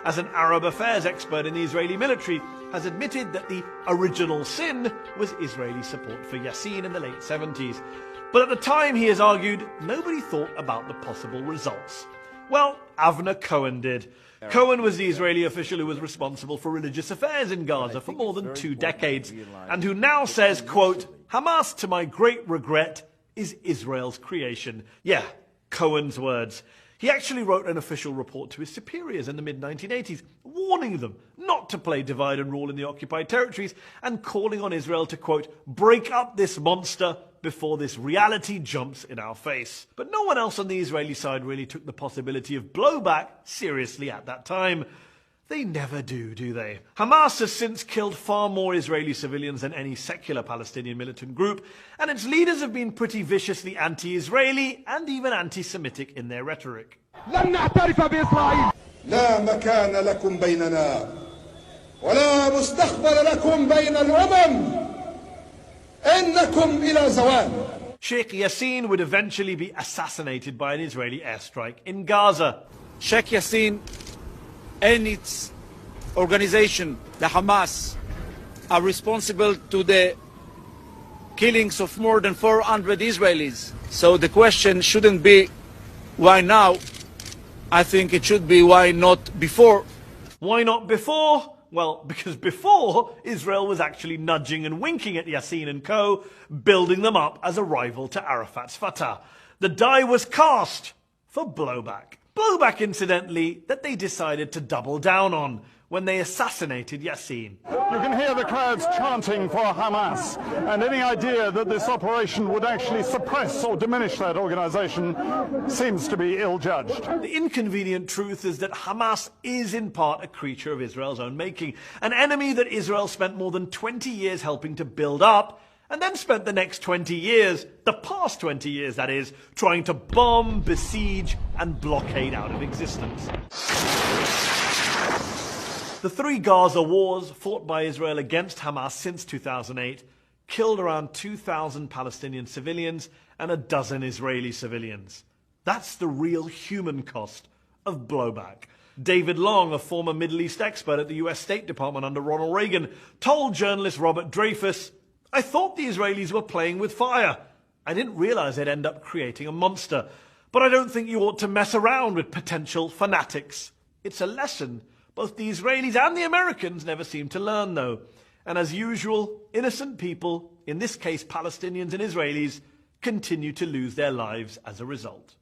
as an Arab affairs expert in the Israeli military, has admitted that the original sin was Israeli support for Yassin in the late 70s. But at the time, he has argued, nobody thought about the possible results. Well, Avner Cohen did. Cohen was the Israeli official who was responsible for religious affairs in Gaza for more than 2 decades, and who now says, quote, "Hamas, to my great regret, is Israel's creation." Yeah, Cohen's words. He actually wrote an official report to his superiors in the mid-1980s, warning them not to play divide and rule in the occupied territories and calling on Israel to, quote, "break up this monster before this reality jumps in our face." But no one else on the Israeli side really took the possibility of blowback seriously at that time. They never do they? Hamas has since killed far more Israeli civilians than any secular Palestinian militant group, and its leaders have been pretty viciously anti-Israeli and even anti-Semitic in their rhetoric. لن نعترف بإسرائيل. لا مكان لكم بيننا ولا مستقبل لكم بين الأمم إنكم إلى زوال. Sheikh Yassin would eventually be assassinated by an Israeli airstrike in Gaza. Sheikh Yassin and its organization, the Hamas, are responsible to the killings of more than 400 Israelis. So the question shouldn't be why now. I think it should be why not before. Why not before? Well, because before, Israel was actually nudging and winking at Yassin and co., building them up as a rival to Arafat's Fatah. The die was cast for blowback. Blowback, incidentally, that they decided to double down on when they assassinated Yassin. You can hear the crowds chanting for Hamas, and any idea that this operation would actually suppress or diminish that organization seems to be ill-judged. The inconvenient truth is that Hamas is in part a creature of Israel's own making, an enemy that Israel spent more than 20 years helping to build up, and then spent the next 20 years, the past 20 years that is, trying to bomb, besiege, and blockade out of existence. The 3 Gaza wars fought by Israel against Hamas since 2008 killed around 2,000 Palestinian civilians and a dozen Israeli civilians. That's the real human cost of blowback. David Long, a former Middle East expert at the US State Department under Ronald Reagan, told journalist Robert Dreyfus, "I thought the Israelis were playing with fire. I didn't realize they'd end up creating a monster. But I don't think you ought to mess around with potential fanatics." It's a lesson both the Israelis and the Americans never seem to learn, though. And as usual, innocent people, in this case Palestinians and Israelis, continue to lose their lives as a result.